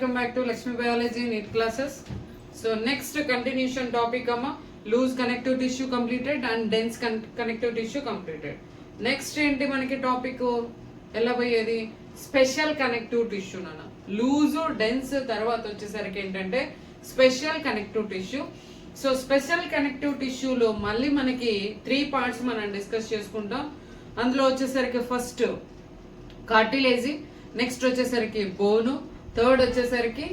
welcome back to Lakshmi Biology NEET classes. So next continuation topic loose connective tissue completed and dense connective tissue completed. Next ఏంటి మనకి topic ఎలా పోయేది special connective tissue నాన్న. Loose dense తర్వాత వచ్చేసరికి ఏంటంటే special connective tissue. So special connective టిష్యూలో మళ్ళీ మనకి 3 పార్ట్స్ మనం డిస్కస్ చేసుకుంటాం. అందులో వచ్చేసరికి ఫస్ట్ కార్టిలేజీ, నెక్స్ట్ వచ్చేసరికి బోను, థర్డ్ వచ్చేసరికి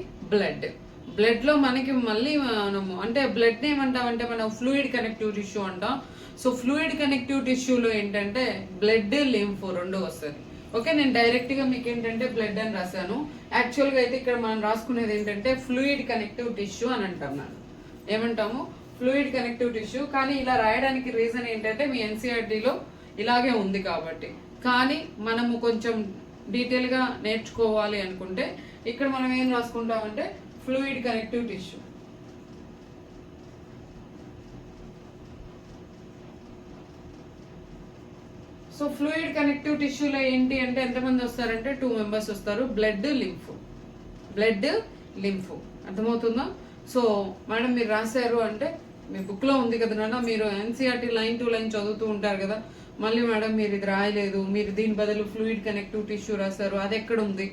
బ్లడ్ లో మనకి మళ్ళీ మనము అంటే బ్లడ్ ఏమంటామంటే మనం ఫ్లూయిడ్ కనెక్టివ్ టిష్యూ అంటాం. సో ఫ్లూయిడ్ కనెక్టివ్ టిష్యూలో ఏంటంటే బ్లడ్ లింఫ్ రెండు వస్తుంది. ఓకే, నేను డైరెక్ట్ గా మీకు ఏంటంటే బ్లడ్ అని రాశాను. యాక్చువల్ గా అయితే ఇక్కడ మనం రాసుకునేది ఏంటంటే ఫ్లూయిడ్ కనెక్టివ్ టిష్యూ అని అంటాం. ఏమంటాము ఫ్లూయిడ్ కనెక్టివ్ టిష్యూ. కానీ ఇలా రాయడానికి రీజన్ ఏంటంటే మీ ఎన్సీఆర్టీలో ఇలాగే ఉంది కాబట్టి. కానీ మనము కొంచెం డీటెయిల్ గా నేర్చుకోవాలి అనుకుంటే ఇక్కడ మనం ఏం రాసుకుంటామంటే fluid connective tissue. So fluid connective టిష్యూలో ఏంటి అంటే ఎంతమంది వస్తారంటే 2 మెంబర్స్ వస్తారు, బ్లడ్ లింఫ్. అర్థమవుతుందా? సో మేడం మీరు రాశారు అంటే మీ బుక్ లో ఉంది కదా నాన్న, మీరు ఎన్సీఆర్టీ లైన్ టు లైన్ చదువుతూ ఉంటారు కదా. మళ్ళీ మేడం మీరు ఇది రాయలేదు, మీరు దీని బదులు ఫ్లూయిడ్ కనెక్టివ్ టిష్యూ రాశారు, అది ఎక్కడ ఉంది,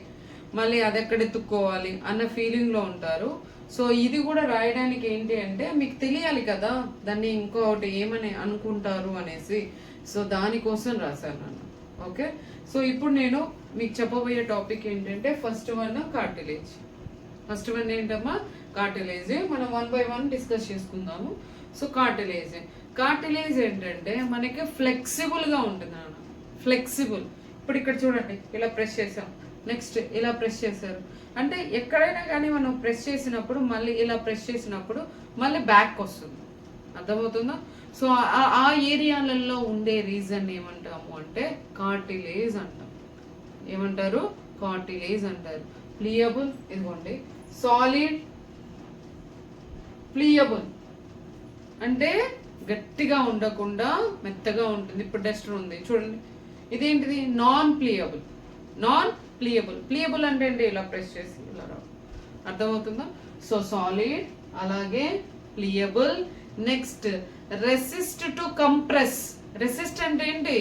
మళ్ళీ అది ఎక్కడ ఎత్తుక్కోవాలి అన్న ఫీలింగ్ లో ఉంటారు. సో ఇది కూడా రాయడానికి ఏంటి అంటే మీకు తెలియాలి కదా దాన్ని ఇంకొకటి ఏమని అనుకుంటారు అనేసి. సో దానికోసం రాశాను నన్ను. ఓకే, సో ఇప్పుడు నేను మీకు చెప్పబోయే టాపిక్ ఏంటంటే first one cartilage. First one ఏంటమ్మా కార్టిలేజ్. మనం 1 by 1 డిస్కస్ చేసుకుందాము. సో కార్టిలేజ్ ఏంటంటే మనకి ఫ్లెక్సిబుల్ గా ఉంటుంది అన్న. ఫ్లెక్సిబుల్. ఇప్పుడు ఇక్కడ చూడండి ఇలా ప్రెస్ చేసాం, నెక్స్ట్ ఇలా ప్రెస్ చేశారు అంటే ఎక్కడైనా కానీ మనం ప్రెస్ చేసినప్పుడు మళ్ళీ ఇలా ప్రెస్ చేసినప్పుడు మళ్ళీ బ్యాక్ వస్తుంది. అర్థమవుతుందా? సో ఆ ఏరియాలలో ఉండే రీజన్ ఏమంటాము అంటే కార్టిలేజ్ అంటాం. ఏమంటారు? కార్టిలేజ్ అంటారు. ప్లియబుల్ ఇదిగోండి, సాలిడ్ ప్లియబుల్ అంటే గట్టిగా ఉండకుండా మెత్తగా ఉంటుంది. ఇప్పుడు డస్టర్ ఉంది చూడండి, ఇదేంటిది నాన్ ప్లియబుల్. ప్లియబుల్ అంటే ఏంటి? ఇలా ప్రెస్ చేసి ఇలా రావు. అర్థమవుతుందా? సో సాలిడ్, అలాగే pliable. Next resist to compress. Resist అంటే ఏంటి?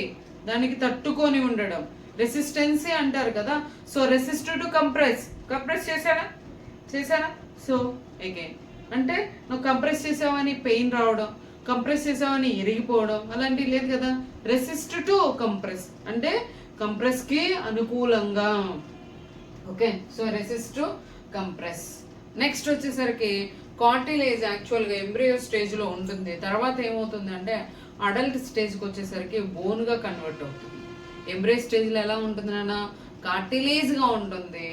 దానికి తట్టుకొని ఉండడం, రెసిస్టెన్సీ అంటారు కదా. సో రెసిస్ట్ టు కంప్రెస్ చేశానా? సో అగైన్ అంటే నువ్వు కంప్రెస్ చేసావని పెయిన్ రావడం, కంప్రెస్ చేసావని ఇరిగిపోవడం అలాంటివి లేదు కదా. రెసిస్ట్ టు కంప్రెస్ అంటే కంప్రెస్ కి అనుకూలంగా. Okay, so resist to compress. Next వచ్చేసరికి కార్టిలేజ్ యాక్చువల్ గా ఎంబ్రియో స్టేజ్ లో ఉంటుంది. తర్వాత ఏమవుతుంది అంటే అడల్ట్ స్టేజ్ కి వచ్చేసరికి బోన్ గా కన్వర్ట్ అవుతుంది. ఎంబ్రియో స్టేజ్ లో ఎలా ఉంటుంది నాన్న? కార్టిలేజ్ గా ఉంటుంది.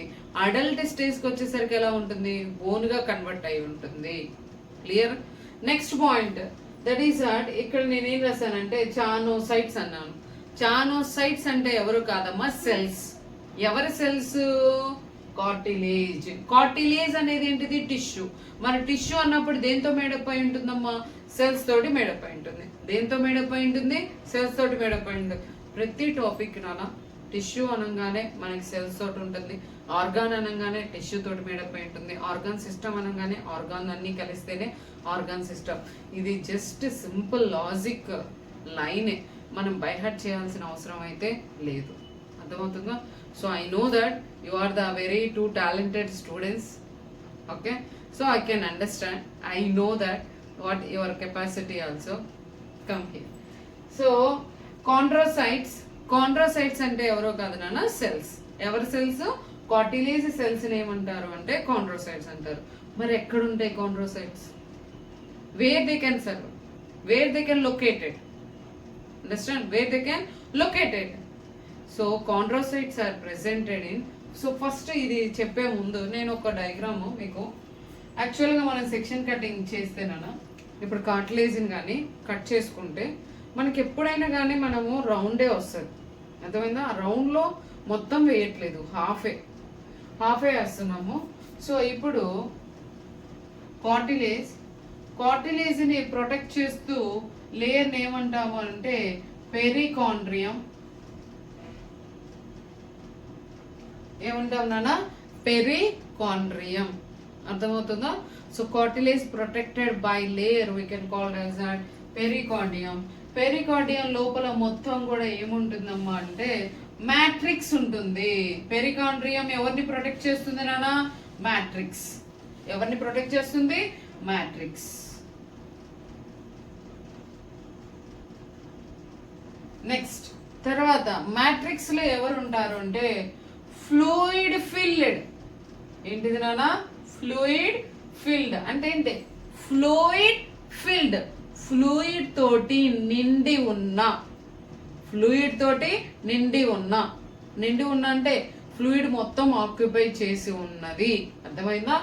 అడల్ట్ స్టేజ్ కి వచ్చేసరికి ఎలా ఉంటుంది? బోన్ గా కన్వర్ట్ అయి ఉంటుంది. Clear? Next point that is ఇక్కడ నేనేం రాశానంటే చానోసైట్స్ అన్నాను. చానోసైట్స్ అంటే ఎవరు కాదమ్మా, సెల్స్. ఎవరి సెల్స్? కార్టిలేజ్ అనేది ఏంటిది? టిష్యూ. మరి టిష్యూ అన్నప్పుడు దేంతో మేడప్ అయి ఉంటుందమ్మా? సెల్స్ తోటి మేడప్ అయి ఉంటుంది. దేంతో మేడప్ అయి ఉంటుంది? సెల్స్ తోటి మేడప్ అయి ఉంటుంది. ప్రతి టాపిక్ నానా టిష్యూ అనగానే మనకి సెల్స్ తోటి ఉంటుంది, ఆర్గాన్ అనగానే టిష్యూ తోటి మేడప్ అయి ఉంటుంది, ఆర్గాన్ సిస్టమ్ అనగానే ఆర్గాన్ అన్ని కలిస్తేనే ఆర్గాన్ సిస్టమ్. ఇది జస్ట్ సింపుల్ లాజిక్ లైనే, మనం బైహార్ట్ చేయాల్సిన అవసరం అయితే లేదు. అర్థమవుతుందా? So I know that you are the very 2 talented students. Okay, so I can understand, I know that what your capacity also. Come here. So chondrocytes అంటే ఎవరో కాదు నాన్న, సెల్స్. ఎవరి సెల్స్? కార్టిలేజ్ సెల్స్ ఏమంటారు అంటే కాండ్రోసైట్స్ అంటారు. మరి ఎక్కడుంటాయి chondrocytes? Where they can serve, where they can located. Understand? Where they can located. So chondrocytes are presented in. So first ఇది చెప్పే ముందు నేను ఒక డయాగ్రామ్ మీకు, యాక్చువల్గా మనం సెక్షన్ కటింగ్ చేస్తేనా ఇప్పుడు కార్టిలేజ్ని కానీ కట్ చేసుకుంటే మనకి ఎప్పుడైనా కానీ మనము రౌండే వస్తుంది. అర్థమైందా? ఆ రౌండ్లో మొత్తం వేయట్లేదు, హాఫే వేస్తున్నాము. సో ఇప్పుడు కార్టిలేజ్ని ప్రొటెక్ట్ చేస్తూ లేయర్ని ఏమంటాము అంటే పెరికాండ్రియం. ఏమంటాం నాన్న? కాండ్రియం. అర్థమవుతుందా? So cartilage protected by layer we can call as a pericardium. Pericardium లోపల మొత్తం కూడా ఏముంటుందమ్మా అంటే మ్యాట్రిక్స్ ఉంటుంది. పెరికాండ్రియం ఎవరిని ప్రొటెక్ట్ చేస్తుంది నానా? మ్యాట్రిక్స్. ఎవరిని ప్రొటెక్ట్ చేస్తుంది? మ్యాట్రిక్స్. నెక్స్ట్ తర్వాత మ్యాట్రిక్స్ లో ఎవరు ఉంటారు అంటే ఫ్లూయిడ్ ఫిల్డ్. ఏంటిది నానా? ఫ్లూయిడ్ ఫిల్డ్ అంటే ఏంటి? ఫ్లూయిడ్ ఫిల్డ్, ఫ్లూయిడ్ తోటి నిండి ఉన్న, ఫ్లూయిడ్ తోటి నిండి ఉన్న, నిండి ఉన్న అంటే ఫ్లూయిడ్ మొత్తం ఆక్యుపై చేసి ఉన్నది. అర్థమైందా?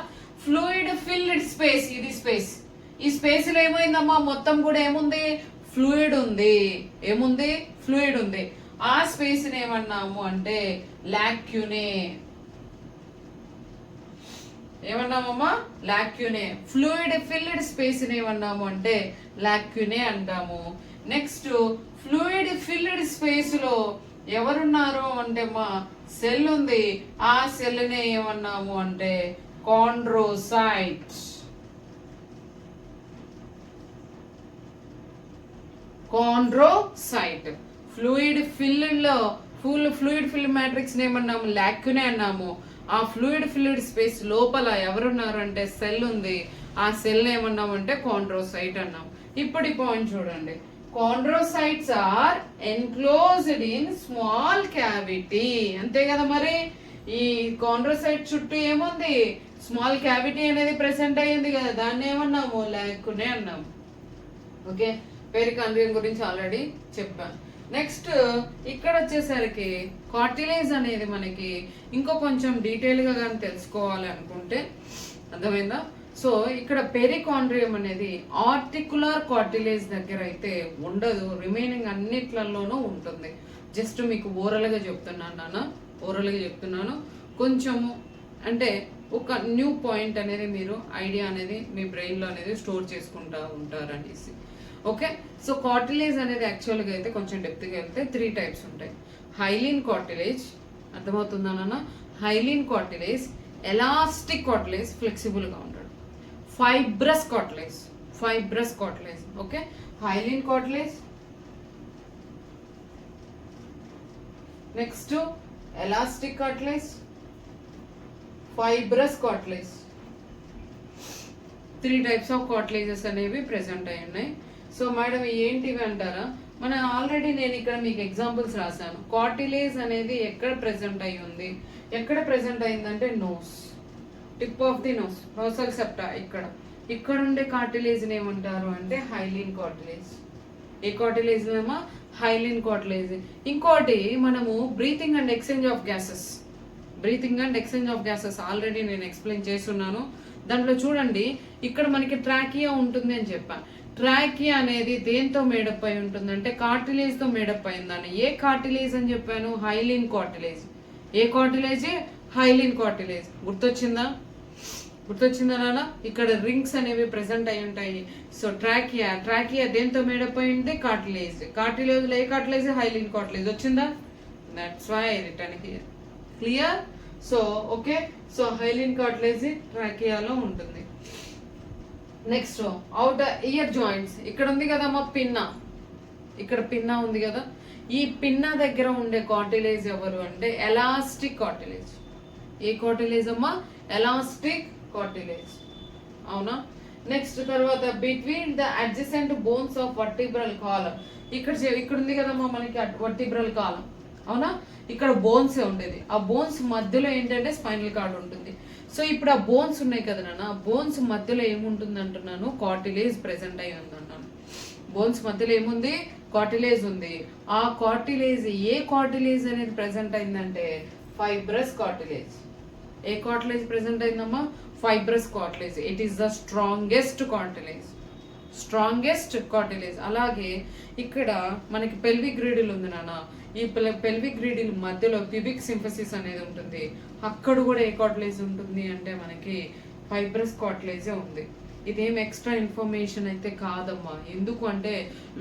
Fluid field space. ఇది స్పేస్. ఈ స్పేస్ లో ఏమైందమ్మా? మొత్తం కూడా ఏముంది? ఫ్లూయిడ్ ఉంది. ఏముంది? ఫ్లూయిడ్ ఉంది. ఆ స్పేస్ ని ఏమన్నాము అంటే లాక్యునే. ఏమన్నామమ్మా? లాక్యునే. ఫ్లూయిడ్ ఫిల్డ్ స్పేస్ ని ఏమన్నాము అంటే లాక్యునే అంటాము. నెక్స్ట్ ఫ్లూయిడ్ ఫిల్డ్ స్పేస్ లో ఎవరున్నారు అంటే మా సెల్ ఉంది. ఆ సెల్ నే ఏమన్నాము అంటే కాండ్రోసైట్. కాండ్రోసైట్. ఫ్లూయిడ్ ఫిల్డ్ లో ఫ్లూయిడ్ ఫిల్డ్ మ్యాట్రిక్స్ ఏమన్నాము? లాక్యునే అన్నాము. ఆ ఫ్లూయిడ్ ఫిల్డ్ స్పేస్ లోపల ఎవరున్నారు అంటే సెల్ ఉంది. ఆ సెల్ ఏమన్నాము అంటే కాండ్రోసైట్ అన్నాము. ఇప్పుడు ఈ పాయింట్ చూడండి. Chondrocytes are enclosed in small cavity. అంతే కదా మరి? ఈ కాండ్రోసైట్ చుట్టూ ఏముంది? స్మాల్ క్యావిటీ అనేది ప్రెసెంట్ అయ్యింది కదా, దాన్ని ఏమన్నాము? లాక్యునే అన్నాము. ఓకే, పెరికాండ్రియం గురించి ఆల్రెడీ చెప్పాను. నెక్స్ట్ ఇక్కడ వచ్చేసరికి కార్టిలేజ్ అనేది మనకి ఇంకో కొంచెం డీటెయిల్ గా కానీ తెలుసుకోవాలి అనుకుంటే, అర్థమైందా? సో ఇక్కడ పెరికాండ్రియం అనేది ఆర్టికులర్ కార్టిలేజ్ దగ్గర అయితే ఉండదు, రిమైనింగ్ అన్నిట్లలోనూ ఉంటుంది. జస్ట్ మీకు ఓరల్ గా చెప్తున్నాను నాన్న, ఓరల్ గా చెప్తున్నాను. కొంచెము అంటే ఒక న్యూ పాయింట్ అనేది మీరు ఐడియా అనేది మీ బ్రెయిన్ లో అనేది స్టోర్ చేసుకుంటా ఉంటారు అనేసి. ఓకే, సో కార్టిలేజ్ అనేది యాక్చువల్గా అయితే కొంచెం డెప్త్గా వెళ్తే 3 టైప్స్ ఉంటాయి. హైలిన్ కార్టిలేజ్, అర్థమవుతుందా నాన్న? హైలిన్ కార్టిలేజ్, ఎలాస్టిక్ కార్టిలేజ్, ఫ్లెక్సిబుల్గా ఉంటాడు. Fibrous cartilage, fibrous cartilage. Okay, హైలిన్ cartilage, next elastic cartilage, fibrous cartilage. 3 types of cartilages అనేవి ప్రెసెంట్ అయి ఉన్నాయి. సో మేడం ఏంటివి అంటారా? ఆల్రెడీ నేను ఇక్కడ మీకు ఎగ్జాంపుల్స్ రాశాను. కార్టిలేజ్ అనేది ఎక్కడ ప్రెసెంట్ అయి ఉంది, ఎక్కడ ప్రెసెంట్ అయిందంటే nose, tip of the nose, nasal septa. ఇక్కడ ఉండే కార్టిలేజ్ ఏమంటారు అంటే హైలిన్ కార్టిలేజ్. ఏ కార్టిలేజ్ ఏమో హైలిన్ కార్టిలేజ్. ఇంకోటి మనము breathing and exchange of gases, breathing and exchange of gases already నేను ఎక్స్ప్లెయిన్ చేస్తున్నాను. దాంట్లో చూడండి, ఇక్కడ మనకి ట్రాకియా ఉంటుంది అని చెప్పాను. ట్రాకియా అనేది దేంతో మేడప్ అయి ఉంటుందంటే కార్టిలేజ్ తో మేడప్ అయిందని. ఏ కార్టిలేజ్ అని చెప్పాను? Hyaline cartilage. ఏ కార్టిలేజ్? Hyaline cartilage. గుర్తొచ్చిందా? గుర్తొచ్చిందా నాన్న? ఇక్కడ రింగ్స్ అనేవి ప్రెసెంట్ అయి ఉంటాయి. సో ట్రాకియా దేంతో మేడప్ అయింది? కార్టిలేజ్. కార్టిలేజ్ లో ఏ కార్టిలేజ్? Hyaline cartilage. వచ్చిందా? That's why return here. Clear? So okay, so hyaline cartilage ట్రాకియాలో ఉంటుంది. Next outer ear joints. ఇక్కడ ఉంది కదమ్మా పిన్నా, ఇక్కడ పిన్నా ఉంది కదా, ఈ పిన్నా దగ్గర ఉండే కార్టిలేజ్ ఎవరు అంటే ఎలాస్టిక్ కార్టిలేజ్. ఏ కార్టిలేజ్ అమ్మా? Elastic cartilage. అవునా? నెక్స్ట్ తర్వాత between the adjacent bones of vertebral column. ఇక్కడ ఉంది కదమ్మా మనకి వర్టిబ్రల్ కాలం. అవునా? ఇక్కడ బోన్స్ ఉండేది. ఆ బోన్స్ మధ్యలో ఏంటంటే స్పైనల్ కార్డ్ ఉంటుంది. సో ఇప్పుడు ఆ బోన్స్ ఉన్నాయి కదా నాన్న, బోన్స్ మధ్యలో ఏముంటుంది అంటున్నాను? కార్టిలేజ్ ప్రెసెంట్ అయి ఉంది అన్నాను. బోన్స్ మధ్యలో ఏముంది? కార్టిలేజ్ ఉంది. ఆ కార్టిలేజ్ ఏ కార్టిలేజ్ అనేది ప్రెసెంట్ అయిందంటే ఫైబ్రస్ కార్టిలేజ్. ఏ కార్టిలేజ్ ప్రెసెంట్ అయిందమ్మా? Fibrous cartilage. It is the strongest cartilage, strongest cartilage. అలాగే ఇక్కడ మనకి పెల్విక్ గ్రీడిల్ ఉంది నాన్న. ఈ పెల్విక్ గ్రీడిల్ మధ్యలో ప్యూబిక్ సింఫసిస్ అనేది ఉంటుంది. అక్కడ కూడా ఏ కార్టిలేజ్ ఉంటుంది అంటే మనకి ఫైబ్రస్ కార్టిలేజే ఉంది. ఇదేం ఎక్స్ట్రా ఇన్ఫర్మేషన్ అయితే కాదమ్మా. ఎందుకు అంటే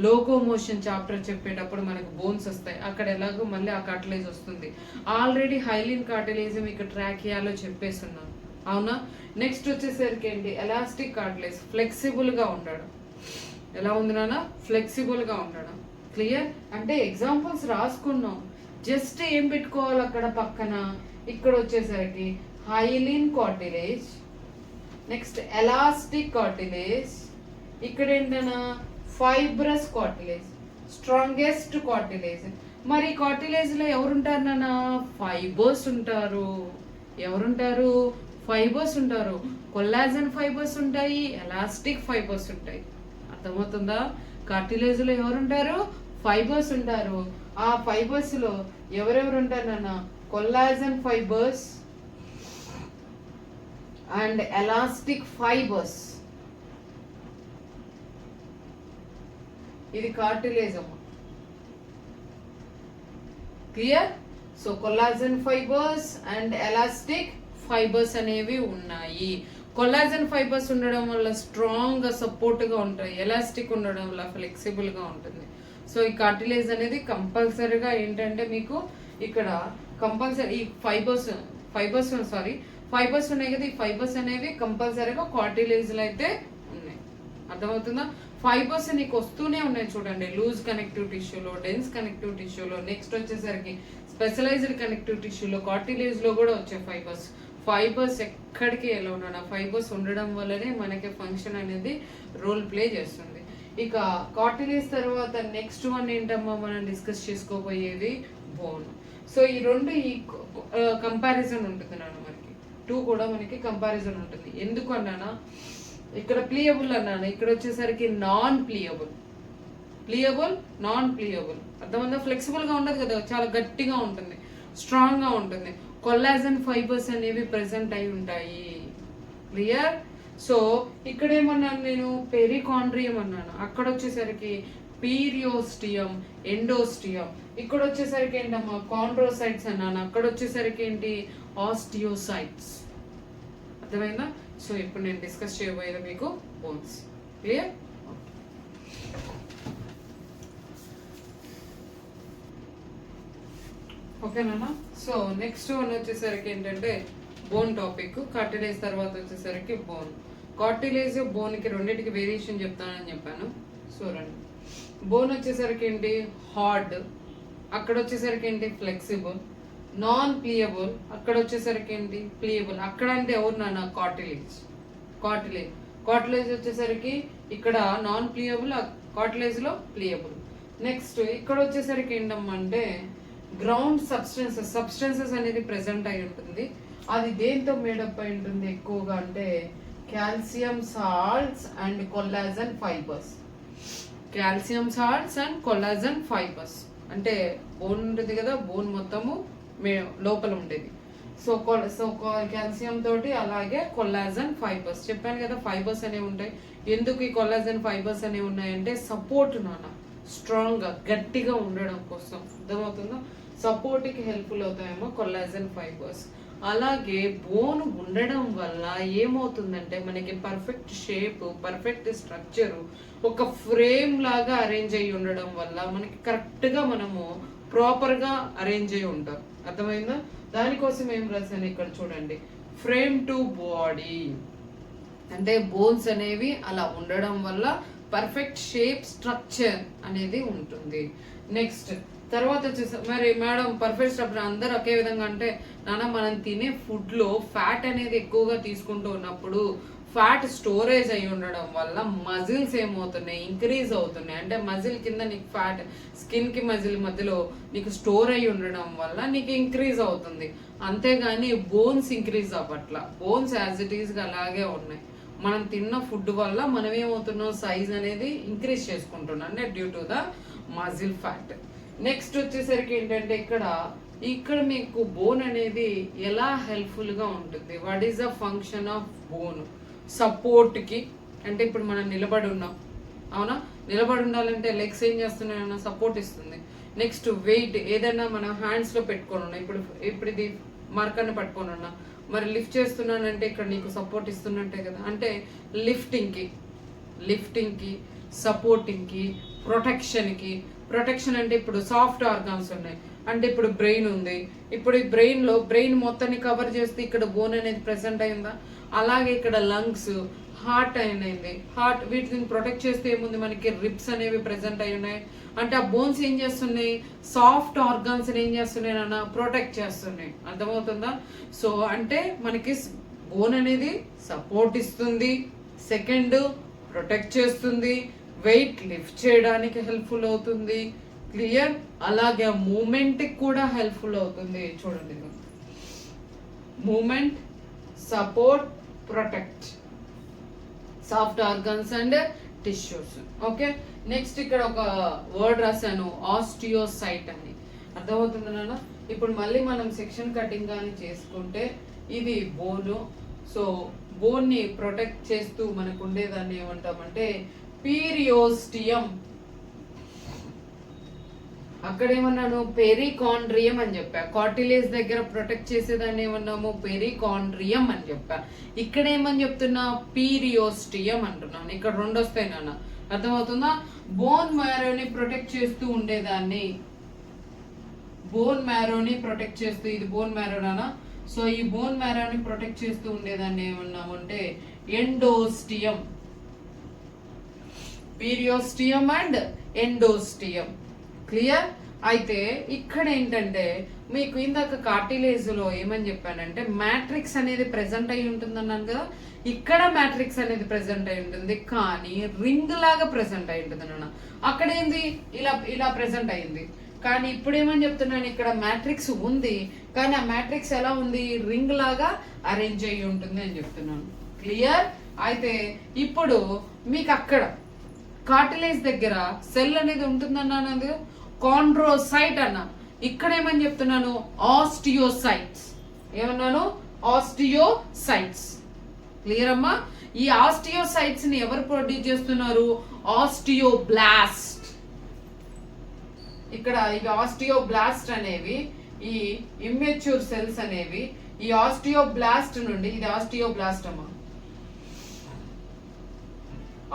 లోకోమోషన్ చాప్టర్ చెప్పేటప్పుడు మనకు బోన్స్ వస్తాయి, అక్కడ ఎలాగో మళ్ళీ ఆ కార్టిలేజ్ వస్తుంది. ఆల్రెడీ హైలిన్ కార్టిలేజ్ మీకు ట్రాకియాలో చెప్పేస్తున్నాను. అవునా. నెక్స్ట్ వచ్చేసరికి ఏంటి, ఎలాస్టిక్ కార్టిలేజ్, ఫ్లెక్సిబుల్గా ఉండడం. ఎలా ఉంది నాన్న, ఫ్లెక్సిబుల్గా ఉండడం. క్లియర్. అంటే ఎగ్జాంపుల్స్ రాసుకున్నాం, జస్ట్ ఏం పెట్టుకోవాలి అక్కడ పక్కన. ఇక్కడ వచ్చేసరికి హైలిన్ కార్టిలేజ్, నెక్స్ట్ ఎలాస్టిక్ కార్టిలేజ్, ఇక్కడ ఏంటన్నా ఫైబ్రస్ కార్టిలేజ్, స్ట్రాంగెస్ట్ కార్టిలేజ్. మరి కార్టిలేజ్ లో ఎవరుంటారు నాన్న, ఫైబర్స్ ఉంటారు. ఎవరుంటారు, ఫైబర్స్ ఉంటారు. కొల్లాజన్ ఫైబర్స్ ఉంటాయి, ఎలాస్టిక్ ఫైబర్స్ ఉంటాయి. అర్థమవుతుందా. కార్టిలేజ్ లో ఎవరుంటారు, ఫైబర్స్ ఉంటారు. ఆ ఫైబర్స్ లో ఎవరెవరు ఉంటారు నాన్న, collagen fibres and elastic fibres. ఇది కార్టిలేజ్ అమ్మ. Clear. So collagen fibres and elastic fibres అనేవి ఉన్నాయి. కొల్లాజన్ ఫైబర్స్ ఉండడం వల్ల స్ట్రాంగ్ గా సపోర్ట్ గా ఉంటాయి, ఎలాస్టిక్ ఉండడం వల్ల ఫ్లెక్సిబుల్ గా ఉంటుంది. సో ఈ కార్టిలేజ్ అనేది కంపల్సరీగా ఏంటంటే మీకు ఇక్కడ కంపల్సరీ ఈ ఫైబర్స్ ఉన్నాయి కదా, ఈ ఫైబర్స్ అనేవి కంపల్సరీగా కార్టిలేజ్ లో అయితే ఉన్నాయి. అర్థమవుతుందా. ఫైబర్స్ నీకు వస్తూనే ఉన్నాయి చూడండి, లూజ్ కనెక్టివ్ టిష్యూలో, డెన్స్ కనెక్టివ్ టిష్యూలో, నెక్స్ట్ వచ్చేసరికి స్పెషలైజ్డ్ కనెక్టివ్ టిష్యూలో, కార్టిలేజ్ లో కూడా వచ్చే ఫైబర్స్ ఎక్కడికి ఎలా ఉన్నా ఫైబర్స్ ఉండడం వల్లనే మనకి ఫంక్షన్ అనేది రోల్ ప్లే చేస్తుంది. ఇక కార్టిలేజ్ తర్వాత నెక్స్ట్ వన్ ఏంటమ్మా మనం డిస్కస్ చేసుకోబోయేది బోన్. సో ఈ రెండు ఈ కంపారిజన్ ఉంటుంది నాన్న, మనకి 2 కూడా మనకి కంపారిజన్ ఉంటుంది. ఎందుకు అన్నానా, ఇక్కడ ప్లియబుల్ అన్నాను, ఇక్కడ వచ్చేసరికి నాన్ ప్లియబుల్. అర్థమంతా. ఫ్లెక్సిబుల్ గా ఉండదు కదా, చాలా గట్టిగా ఉంటుంది, స్ట్రాంగ్ గా ఉంటుంది. కొల్లాజన్ ఫైబర్స్ అనేవి ప్రెసెంట్ అయి ఉంటాయి. క్లియర్. సో ఇక్కడ ఏమన్నాను నేను, పెరికాండ్రియం అన్నాను, అక్కడ వచ్చేసరికి పీరియోస్టియం, ఎండోస్టియం. ఇక్కడ వచ్చేసరికి ఏంటమ్మా కాండ్రోసైట్స్ అన్నాను, అక్కడ వచ్చేసరికి ఏంటి ఆస్టియోసైట్స్. అర్థమైందా. సో ఇప్పుడు నేను డిస్కస్ చేయబోయేది మీకు బోన్స్. క్లియర్. ఓకేనా. సో నెక్స్ట్ వన్ వచ్చేసరికి ఏంటంటే బోన్ టాపిక్. కార్టిలేజ్ తర్వాత వచ్చేసరికి బోన్. కార్టిలేజ్ బోన్ కి రెండింటికి వేరియేషన్ చెప్తానని చెప్పాను. సో రండి. బోన్ వచ్చేసరికి ఏంటి హార్డ్, అక్కడ వచ్చేసరికి ఏంటి ఫ్లెక్సిబుల్. నాన్ ప్లియబుల్, అక్కడ వచ్చేసరికి ఏంటి ప్లియబుల్. అక్కడ అంటే ఎవరు నాన్న, కార్టిలేజ్ వచ్చేసరికి ఇక్కడ నాన్ ప్లియబుల్, కార్టిలేజ్ లో ప్లియబుల్. నెక్స్ట్ ఇక్కడ వచ్చేసరికి ఏంటమ్మా అంటే గ్రౌండ్ సబ్స్టెన్సెస్ అనేది ప్రెసెంట్ అయి ఉంటుంది. అది దేంతో మేడప్ అయి ఉంటుంది ఎక్కువగా అంటే calcium salts and collagen fibres. అంటే బోన్ ఉంటుంది కదా, బోన్ మొత్తము లోపల ఉండేది. సో కాల్షియం తోటి అలాగే కొల్లాజన్ ఫైబర్స్ చెప్పాను కదా, ఫైబర్స్ అనేవి ఉంటాయి. ఎందుకు ఈ కొల్లాజన్ ఫైబర్స్ అనేవి ఉన్నాయంటే సపోర్ట్ నాన్న, స్ట్రాంగ్ గా గట్టిగా ఉండడం కోసం. అర్థమవుతుందో. సపోర్ట్ కి హెల్ప్ఫుల్ అవుతాయేమో కొల్లాజన్ ఫైబర్స్. అలాగే బోన్ ఉండడం వల్ల ఏమవుతుందంటే మనకి పర్ఫెక్ట్ షేప్, పర్ఫెక్ట్ స్ట్రక్చర్, ఒక ఫ్రేమ్ లాగా అరేంజ్ అయ్యి ఉండడం వల్ల మనకి కరెక్ట్ గా మనము ప్రాపర్ గా అరేంజ్ అయ్యి ఉంటాం. అర్థమైందా. దానికోసం ఏం రాశాను ఇక్కడ చూడండి, ఫ్రేమ్ టు బాడీ. అంటే బోన్స్ అనేవి అలా ఉండడం వల్ల పర్ఫెక్ట్ షేప్, స్ట్రక్చర్ అనేది ఉంటుంది. నెక్స్ట్ తర్వాత వచ్చేసి మరి మేడం పర్ఫెక్ట్ స్ట్రక్చర్ అందరు ఒకే విధంగా అంటే నాన్న మనం తినే ఫుడ్ లో ఫ్యాట్ అనేది ఎక్కువగా తీసుకుంటూ ఉన్నప్పుడు ఫ్యాట్ స్టోరేజ్ అయి ఉండడం వల్ల మజిల్స్ ఏమవుతున్నాయి, ఇంక్రీజ్ అవుతున్నాయి. అంటే మజిల్ కింద నీకు ఫ్యాట్, స్కిన్ కి మజిల్ మధ్యలో నీకు స్టోర్ అయి ఉండడం వల్ల నీకు ఇంక్రీజ్ అవుతుంది. అంతేగాని బోన్స్ ఇంక్రీజ్ అవ్వట్ల, బోన్స్ యాజ్ ఇట్ ఈస్ అలాగే ఉన్నాయి. మనం తిన్న ఫుడ్ వల్ల మనం ఏమవుతున్నాం, సైజ్ అనేది ఇంక్రీజ్ చేసుకుంటున్నాం, అంటే due to the muscle fat. Next వచ్చేసరికి ఏంటంటే ఇక్కడ మీకు బోన్ అనేది ఎలా హెల్ప్ఫుల్ గా ఉంటుంది. What is the function of bone? Support కి. అంటే ఇప్పుడు మనం నిలబడి ఉన్నాం, అవునా, నిలబడి ఉండాలంటే లెగ్స్ ఏం చేస్తున్నాయన్నా సపోర్ట్ ఇస్తుంది. నెక్స్ట్ వెయిట్ ఏదైనా మనం హ్యాండ్స్ లో పెట్టుకొని ఉన్నాం, ఇప్పుడు ఇది మరకన్న పట్టుకొని ఉన్నా, మరి లిఫ్ట్ చేస్తున్నానంటే ఇక్కడ నీకు సపోర్ట్ ఇస్తున్నట్టే కదా. అంటే లిఫ్టింగ్ కి సపోర్టింగ్ కి ప్రొటెక్షన్ అంటే ఇప్పుడు సాఫ్ట్ ఆర్గాన్స్ ఉన్నాయి, అంటే ఇప్పుడు బ్రెయిన్ ఉంది, ఇప్పుడు ఈ బ్రెయిన్ మొత్తాన్ని కవర్ చేస్తే ఇక్కడ బోన్ అనేది ప్రెసెంట్ అయిందా, అలాగే ఇక్కడ లంగ్స్, హార్ట్ అయింది, హార్ట్ వీటిని ప్రొటెక్ట్ చేస్తే ఏముంది మనకి రిబ్స్ అనేవి ప్రెసెంట్ అయి ఉన్నాయి. అంటే ఆ బోన్స్ ఏం చేస్తున్నాయి, సాఫ్ట్ ఆర్గాన్స్ ఏం చేస్తున్నాయి అన్న ప్రొటెక్ట్ చేస్తున్నాయి. అర్థమవుతుందా? సో అంటే మనకి బోన్ అనేది సపోర్ట్ ఇస్తుంది, సెకండ్ ప్రొటెక్ట్ చేస్తుంది, వెయిట్ లిఫ్ట్ చేయడానికి హెల్ప్ఫుల్ అవుతుంది, క్లియర్. అలాగే మూమెంట్ కూడా హెల్ప్ఫుల్ అవుతుంది. చూడండి, movement, support, protect soft organs and tissues. Okay, next ఇక్కడ ఒక వర్డ్ రాశాను, ఆస్టియోసైట్ అని. అర్థమవుతుంది నాన్న? ఇప్పుడు మళ్ళీ మనం సెక్షన్ కటింగ్ కానీ చేసుకుంటే ఇది బోను. సో బోన్ ని ప్రొటెక్ట్ చేస్తూ మనకు ఉండేదాన్ని ఏమంటామంటే పీరియోస్టియం. అక్కడ ఏమన్నాను, పెరికాండ్రియం అని చెప్పా. కార్టిలేజ్ దగ్గర ప్రొటెక్ట్ చేసేదాన్ని ఏమన్నాము, పెరికాండ్రియం అని చెప్పా. ఇక్కడ ఏమని చెప్తున్నా, పీరియోస్టియం అంటున్నాను. ఇక్కడ రెండు వస్తాయి నాన్న. అర్థమవుతుందా? బోన్ మ్యారోని ప్రొటెక్ట్ చేస్తూ ఉండేదాన్ని, బోన్ మ్యారోని ప్రొటెక్ట్ చేస్తూ, ఇది బోన్ మ్యారో నాన్న. సో ఈ బోన్ మ్యారోని ప్రొటెక్ట్ చేస్తూ ఉండేదాన్ని ఏమన్నామంటే ఎండోస్టియం. పీరియోస్టియం అండ్ ఎండోస్టియం. క్లియర్? అయితే ఇక్కడ ఏంటంటే మీకు ఇందాక కార్టిలేజ్ లో ఏమని చెప్పానంటే మ్యాట్రిక్స్ అనేది ప్రెసెంట్ అయి ఉంటుంది అన్నాను కదా. ఇక్కడ మ్యాట్రిక్స్ అనేది ప్రెసెంట్ అయి ఉంటుంది, కానీ రింగ్ లాగా ప్రెసెంట్ అయి ఉంటుంది అన్న. అక్కడ ఏంది, ఇలా ఇలా ప్రెసెంట్ అయింది. కానీ ఇప్పుడు ఏమని చెప్తున్నాను, ఇక్కడ మ్యాట్రిక్స్ ఉంది, కానీ ఆ మ్యాట్రిక్స్ ఎలా ఉంది, రింగ్ లాగా అరేంజ్ అయ్యి ఉంటుంది అని చెప్తున్నాను. క్లియర్? అయితే ఇప్పుడు మీకు అక్కడ కార్టిలేజ్ దగ్గర సెల్ అనేది ఉంటుందన్నాను, కాండ్రోసైట్ అన్న. ఇక్కడ ఏమని చెప్తున్నాను, ఆస్టియోసైట్స్. ఏమన్నాను, ఆస్టియోసైట్స్. క్లియర్ అమ్మా? ఈ ఆస్టియోసైట్స్ ని ఎవరు ప్రొడ్యూస్ చేస్తున్నారు, ఆస్టియోబ్లాస్ట్. ఇక్కడ ఇవి ఆస్టియోబ్లాస్ట్ అనేవి ఈ ఇమ్మెచ్యూర్ సెల్స్ అనేవి ఈ ఆస్టియోబ్లాస్ట్ నుండి, ఇది ఆస్టియోబ్లాస్ట్ అమ్మా,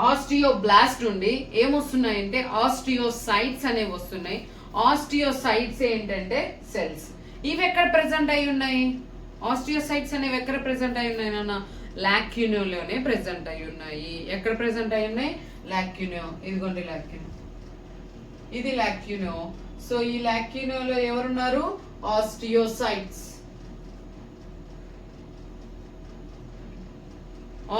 ఆస్టియోబ్లాస్ట్ నుండి ఏమొస్తున్నాయంటే ఆస్టియోసైట్స్ అనేవి వస్తున్నాయి. ఆస్టియోసైట్స్ ఏంటంటే సెల్స్. ఇవి ఎక్కడ ప్రెసెంట్ అయి ఉన్నాయి, ఆస్టియోసైట్స్ అనేవి ఎక్కడ ప్రెసెంట్ అయి ఉన్నాయి నాన్న, లాక్యూనోలోనే ప్రెసెంట్ అయి ఉన్నాయి. ఎక్కడ ప్రెసెంట్ అయి ఉన్నాయి, లాక్యూనో. ఇదిగోండి లాక్యూనో, ఇది లాక్యూనో. సో ఈ లాక్యూనోలో ఎవరున్నారు, ఆస్టియోసైట్స్.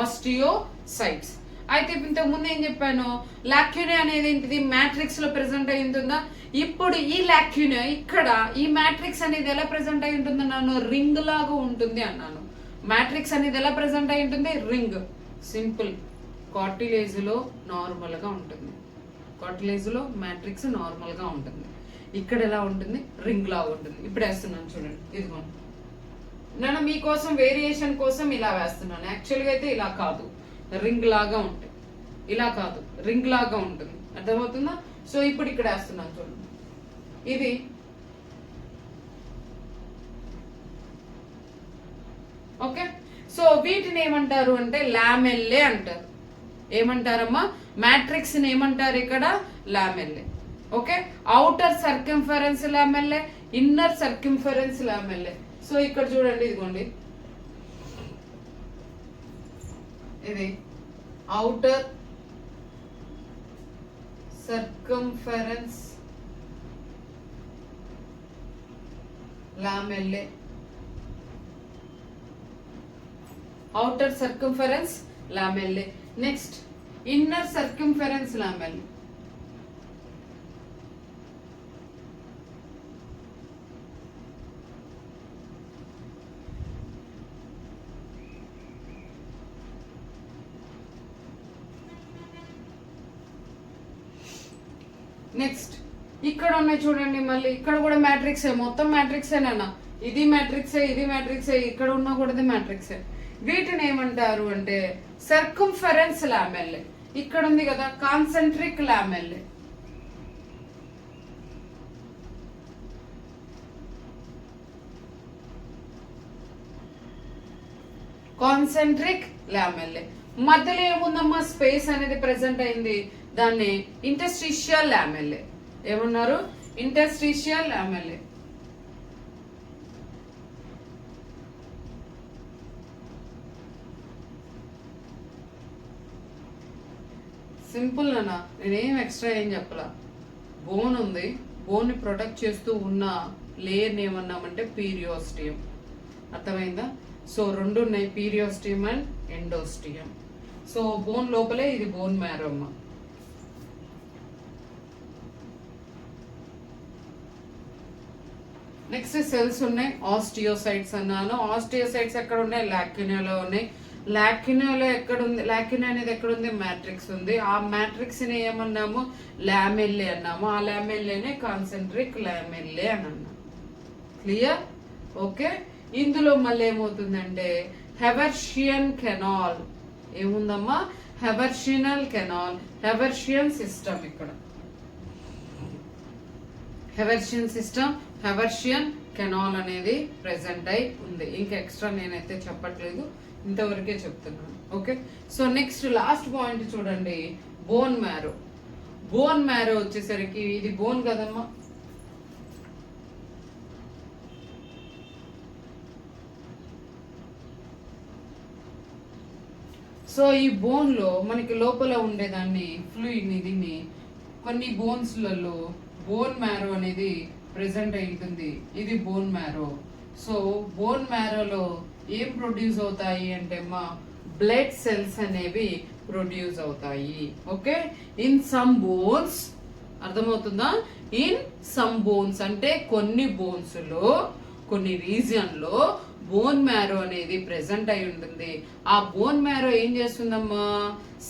ఆస్టియోసైట్స్. అయితే ఇంతకు ముందు ఏం చెప్పాను, లాక్యూనే అనేది ఏంటిది, మ్యాట్రిక్స్ లో ప్రెసెంట్ అయి ఉంటుందా. ఇప్పుడు ఈ లాక్యూనే ఇక్కడ ఈ మ్యాట్రిక్స్ అనేది ఎలా ప్రెసెంట్ అయి ఉంటుంది అన్నాను, రింగ్ లాగా ఉంటుంది అన్నాను. మ్యాట్రిక్స్ అనేది ఎలా ప్రెసెంట్ అయి ఉంటుంది, రింగ్. సింపుల్. కార్టిలేజ్ లో నార్మల్ గా ఉంటుంది, కార్టిలేజ్ లో మ్యాట్రిక్స్ నార్మల్ గా ఉంటుంది. ఇక్కడ ఎలా ఉంటుంది, రింగ్ లాగా ఉంటుంది. ఇప్పుడు వేస్తున్నాను చూడండి, ఇదిగోండి. నేను మీకోసం వేరియేషన్ కోసం ఇలా వేస్తున్నాను. యాక్చువల్గా అయితే ఇలా కాదు, రింగ్ లాగా ఉంటుంది. ఇలా కాదు, రింగ్ లాగా ఉంటుంది. అర్థమవుతుందా? సో ఇప్పుడు ఇక్కడ వేస్తున్నాను చూడండి, ఇది ఓకే. సో వీటిని ఏమంటారు అంటే లామెల్లే అంటారు. ఏమంటారమ్మా, మ్యాట్రిక్స్ ని ఏమంటారు ఇక్కడ, లామెల్లే. Okay, outer circumference లామెల్లే, inner circumference లామెల్లే. So ఇక్కడ చూడండి, ఇదిగోండి, ఇది outer circumference lamellae, outer circumference lamellae. Next, inner circumference lamellae. Next ఇక్కడ ఉన్నాయి చూడండి, మళ్ళీ ఇక్కడ కూడా మ్యాట్రిక్స్, మొత్తం మ్యాట్రిక్స్ ఏనా, ఇది మ్యాట్రిక్స్, ఇది మ్యాట్రిక్స్, ఇక్కడ ఉన్నా కూడా మ్యాట్రిక్స్. వీటిని ఏమంటారు అంటే సర్కంఫరెన్స్ లామెల్లే. ఇక్కడ ఉంది కదా కాన్సెంట్రిక్ లామెల్లే. కాన్సెంట్రిక్ లామెల్లే. మధ్యలో ఏముందమ్మా, స్పేస్ అనేది ప్రెసెంట్ అయింది, దాన్ని ఇంటర్స్టిషియల్ లామెల్లే. ఏమన్నారు, ఇంటర్స్టిషియల్ లామెల్లే. సింపుల్ అన్న, నేనేం ఎక్స్ట్రా ఏం చెప్పలా. బోన్ ఉంది, బోన్ని ప్రొటెక్ట్ చేస్తూ ఉన్న లేయర్ని ఏమన్నామంటే పీరియోస్టియం. అర్థమైందా? సో రెండు ఉన్నాయి, పీరియోస్టియం అండ్ ఎండోస్టియం. సో బోన్ లోపలే ఇది బోన్ మ్యారో అమ్మ. నెక్స్ట్ సెల్స్ ఉన్నాయి, ఆస్టియోసైట్స్ అన్నాను. ఆస్టియోసైట్స్ ఎక్కడ ఉన్నాయి? లాక్యునాలో ఉన్నాయి. లాక్యునాలో ఎక్కడ ఉంది? లాక్యునా అనేది ఎక్కడ ఉంది? మ్యాట్రిక్స్ ఉంది. ఆ మ్యాట్రిక్స్ ని ఏమన్నాము? లామెల్లే అన్నాము. ఆ లామెల్లేనే కాన్సెంట్రిక్ లామెల్లే అని అన్నాము. క్లియర్? ఓకే. ఇందులో మళ్ళీ ఏమవుతుందంటే హెవర్షియన్ కెనాల్ ఏముందమ్మా? Haversian canal, Haversian system. ఇక్కడ హెవర్షియన్ సిస్టమ్, హెవర్షియన్ కెనాల్ అనేది ప్రెసెంట్ అయి ఉంది. ఇంకా ఎక్స్ట్రా నేనైతే చెప్పట్లేదు, ఇంతవరకే చెప్తున్నాను. Okay. So next last point చూడండి, బోన్ మ్యారో. బోన్ మ్యారో వచ్చేసరికి ఇది బోన్ కదమ్మా. సో ఈ బోన్ లో మనకి లోపల ఉండేదాన్ని ఫ్లూయిడ్ దీన్ని కొన్ని బోన్స్లలో బోన్ మ్యారో అనేది ప్రెసెంట్ అయి ఉంటుంది. ఇది బోన్ మ్యారో. సో బోన్ మ్యారోలో ఏం ప్రొడ్యూస్ అవుతాయి అంటే మా బ్లడ్ సెల్స్ అనేవి ప్రొడ్యూస్ అవుతాయి. ఓకే. ఇన్ సమ్ బోన్స్, అర్థమవుతుందా? ఇన్ సమ్ బోన్స్ అంటే కొన్ని బోన్స్ లో, కొన్ని రీజియన్ లో బోన్ మ్యారో అనేది ప్రెసెంట్ అయి ఉంటుంది. ఆ బోన్ మ్యారో ఏం చేస్తుందమ్మా?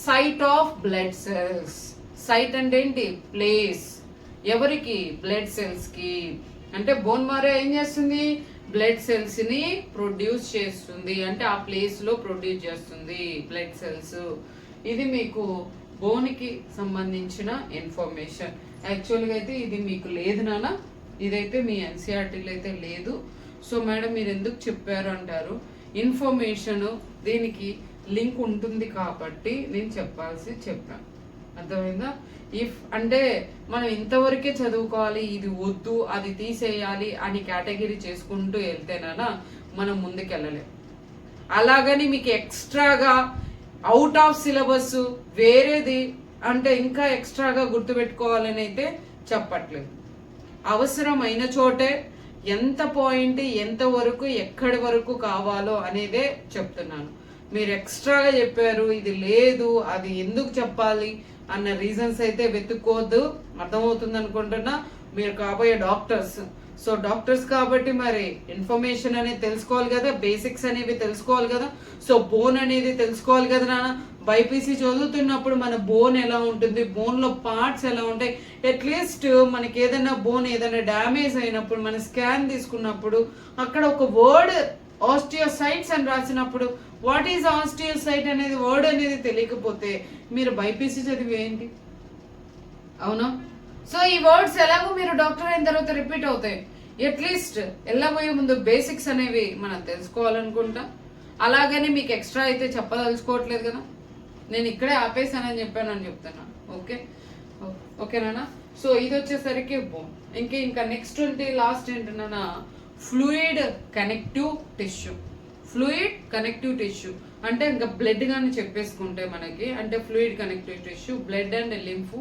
Site of blood cells. Site అంటే ఏంటి? ప్లేస్. ఎవరికి? బ్లడ్ సెల్స్ కి. అంటే బోన్ మ్యారో ఏం చేస్తుంది? బ్లడ్ సెల్స్ ని ప్రొడ్యూస్ చేస్తుంది. అంటే ఆ ప్లేస్ లో ప్రొడ్యూస్ చేస్తుంది బ్లడ్ సెల్స్. ఇది మీకు బోన్ కి సంబంధించిన ఇన్ఫర్మేషన్. యాక్చువల్గా అయితే ఇది మీకు లేదు నాన్న, ఇదైతే మీ ఎన్సీఆర్టీలో అయితే లేదు. సో మేడం మీరు ఎందుకు చెప్పారు అంటారు, ఇన్ఫర్మేషన్ దీనికి లింక్ ఉంటుంది కాబట్టి నేను చెప్పాను. అర్థమైందా? ఇఫ్ అంటే మనం ఇంతవరకే చదువుకోవాలి, ఇది వద్దు అది తీసేయాలి అని కేటగిరీ చేసుకుంటూ వెళ్తేనా మనం ముందుకెళ్ళలేం. అలాగని మీకు ఎక్స్ట్రాగా అవుట్ ఆఫ్ సిలబస్ వేరేది అంటే ఇంకా ఎక్స్ట్రాగా గుర్తుపెట్టుకోవాలని అయితే చెప్పట్లేదు. అవసరమైన చోటే ఎంత పాయింట్ ఎంత వరకు ఎక్కడి వరకు కావాలో అనేదే చెప్తున్నాను. మీరు ఎక్స్ట్రాగా చెప్పారు, ఇది లేదు, అది ఎందుకు చెప్పాలి అన్న రీజన్స్ అయితే వెతుక్కోవద్దు. అర్థమవుతుంది అనుకుంటున్నా. మీరు కాబోయే డాక్టర్స్. సో డాక్టర్స్ కాబట్టి మరి ఇన్ఫర్మేషన్ అనేది తెలుసుకోవాలి కదా, బేసిక్స్ అనేవి తెలుసుకోవాలి కదా. సో బోన్ అనేది తెలుసుకోవాలి కదా నాన్న. బైపీసీ చదువుతున్నప్పుడు మన బోన్ ఎలా ఉంటుంది, బోన్ లో పార్ట్స్ ఎలా ఉంటాయి, అట్లీస్ట్ మనకి ఏదైనా బోన్ ఏదైనా డ్యామేజ్ అయినప్పుడు మన స్కాన్ తీసుకున్నప్పుడు అక్కడ ఒక వర్డ్ ఆస్టియోసైట్స్ అని రాసినప్పుడు వాట్ ఈజ్ ఆస్టియోసైట్ అనేది వర్డ్ అనేది తెలియకపోతే మీరు బైపీసీ చదివి ఏంటి? అవునా? సో ఈ వర్డ్స్ ఎలాగో మీరు డాక్టర్ అయిన తర్వాత రిపీట్ అవుతాయి. అట్లీస్ట్ వెళ్ళబోయే ముందు బేసిక్స్ అనేవి మనం తెలుసుకోవాలనుకుంటా. అలాగని మీకు ఎక్స్ట్రా అయితే చెప్పదలుచుకోవట్లేదు కదా, నేను ఇక్కడే ఆపేసానని చెప్పానని చెప్తున్నా. ఓకే ఓకేనా? సో ఇది వచ్చేసరికి బోన్. ఇంకా నెక్స్ట్ ఏంటి? లాస్ట్ ఏంటన్నా fluid connective tissue. Fluid connective tissue అంటే ఇంకా బ్లడ్ కానీ చెప్పేసుకుంటే మనకి, అంటే fluid connective tissue blood and lymph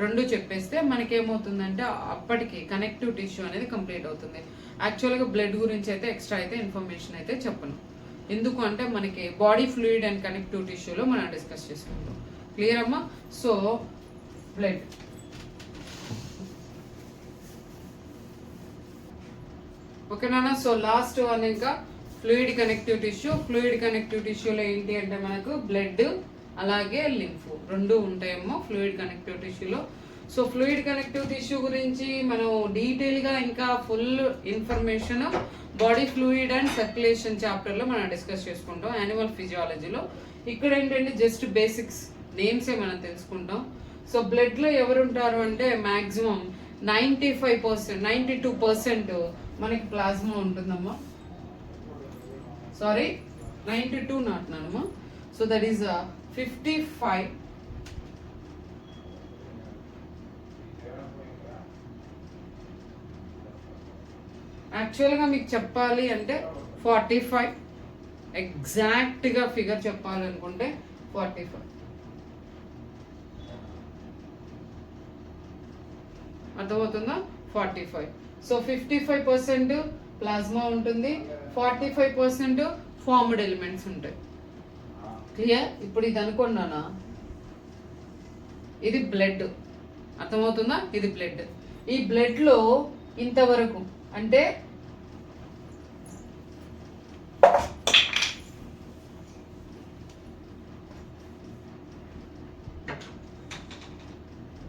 రెండు చెప్పేస్తే మనకేమవుతుందంటే అప్పటికి కనెక్టివ్ టిష్యూ అనేది కంప్లీట్ అవుతుంది. యాక్చువల్గా బ్లడ్ గురించి అయితే ఎక్స్ట్రా అయితే ఇన్ఫర్మేషన్ అయితే చెప్పను. ఎందుకు అంటే మనకి బాడీ ఫ్లూయిడ్ అండ్ కనెక్టివ్ టిష్యూలో మనం డిస్కస్ చేసుకుంటాం. క్లియర్ అమ్మా? సో బ్లడ్ ఓకేనా? సో లాస్ట్ వన్ ఇంకా fluid connective tissue. Fluid connective టిష్యూలో ఏంటి అంటే మనకు బ్లడ్ అలాగే లింఫ్ రెండు ఉంటాయేమో ఫ్లూయిడ్ కనెక్టివ్ టిష్యూలో. సో ఫ్లూయిడ్ కనెక్టివ్ టిష్యూ గురించి మనం డీటెయిల్గా ఇంకా full information body fluid and circulation చాప్టర్లో మనం డిస్కస్ చేసుకుంటాం యానిమల్ ఫిజియాలజీలో. ఇక్కడ ఏంటంటే జస్ట్ బేసిక్స్ నేమ్సే మనం తెలుసుకుంటాం. సో బ్లడ్లో ఎవరు ఉంటారు అంటే మ్యాక్సిమం 95%, 92% మనకి ప్లాస్మా ఉంటుందమ్మా. సారీ 92 నాట్నానమ్మా. So that is 55. యాక్చువల్గా మీకు చెప్పాలి అంటే 45, ఎగ్జాక్ట్గా ఫిగర్ చెప్పాలనుకుంటే 45. అర్థమవుతుందా 45. సో 55% ప్లాస్మా ఉంటుంది, 45% ఫార్మ్డ్ ఎలిమెంట్స్ ఉంటాయి. క్లియర్? ఇప్పుడు ఇది అనుకున్నానా, ఇది బ్లడ్, అర్థమవుతుందా, ఇది బ్లడ్. ఈ బ్లడ్ లో ఇంతవరకు అంటే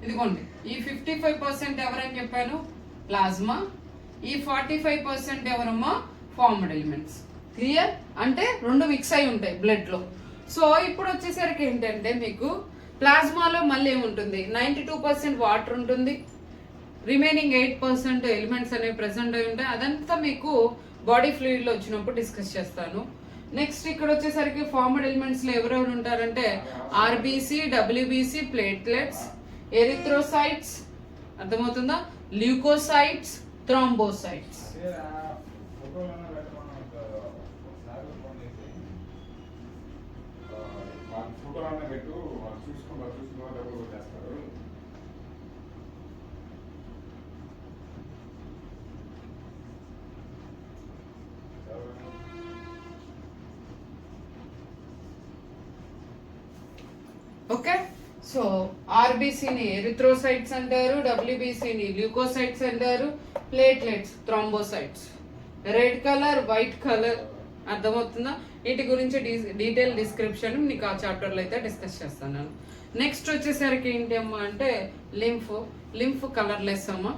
ఇదిగోండి, ఈ 55% ఎవరని చెప్పాను, ప్లాస్మా. ఈ 45% ఎవరమ్మా, ఫార్మ్డ్ ఎలిమెంట్స్. క్లియర్? అంటే రెండు మిక్స్ అయి ఉంటాయి బ్లడ్ లో. సో ఇప్పుడు వచ్చేసరికి ఏంటంటే మీకు ప్లాస్మాలో మళ్ళీ ఏముంటుంది, 92% వాటర్ ఉంటుంది, రిమైనింగ్ 8% ఎలిమెంట్స్ అనేవి ప్రెసెంట్ అయి ఉంటాయి. అదంతా మీకు బాడీ ఫ్లూయిడ్ లో వచ్చినప్పుడు డిస్కస్ చేస్తాను. నెక్స్ట్ ఇక్కడ వచ్చేసరికి ఫార్మ్డ్ ఎలిమెంట్స్ లో ఎవరెవరు ఉంటారంటే ఆర్బీసీ, డబ్ల్యూబీసీ, ప్లేట్లెట్స్, ఎరిథ్రోసైట్స్, అర్థమవుతుందా, ల్యూకోసైట్స్, థ్రాంబోసైట్స్. ఓకే, సో ఆర్బీసీని ఎరిథ్రోసైట్స్ అంటారు, డబ్ల్యూబీసీని ల్యూకోసైట్స్ అంటారు, platelets thrombocytes. Red colour, white colour, అర్థమవుతుందా. వీటి గురించి డీటెయిల్ డిస్క్రిప్షన్ నీకు ఆ చాప్టర్లో అయితే డిస్కస్ చేస్తాను. నెక్స్ట్ వచ్చేసరికి ఏంటి అమ్మా అంటే లింఫ్ కలర్లెస్ అమ్మా,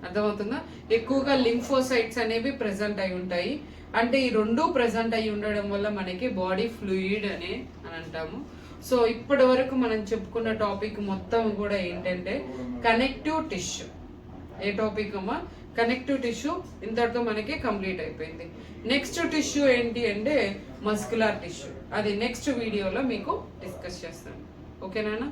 అర్థమవుతుందా. ఎక్కువగా లింఫోసైట్స్ అనేవి ప్రెసెంట్ అయి ఉంటాయి. అంటే ఈ రెండు ప్రెసెంట్ అయి ఉండడం వల్ల మనకి బాడీ ఫ్లూయిడ్ అని అంటాము. సో ఇప్పటి వరకు మనం చెప్పుకున్న టాపిక్ మొత్తం కూడా ఏంటంటే కనెక్టివ్ టిష్యూ. ఏ టాపిక్ అమ్మా, కనెక్టివ్ టిష్యూ. ఇంతటితో మనకి కంప్లీట్ అయిపోయింది. నెక్స్ట్ టిష్యూ ఏంటి అంటే మస్కులర్ టిష్యూ. అది నెక్స్ట్ వీడియోలో మీకు డిస్కస్ చేస్తాను. ఓకేనా?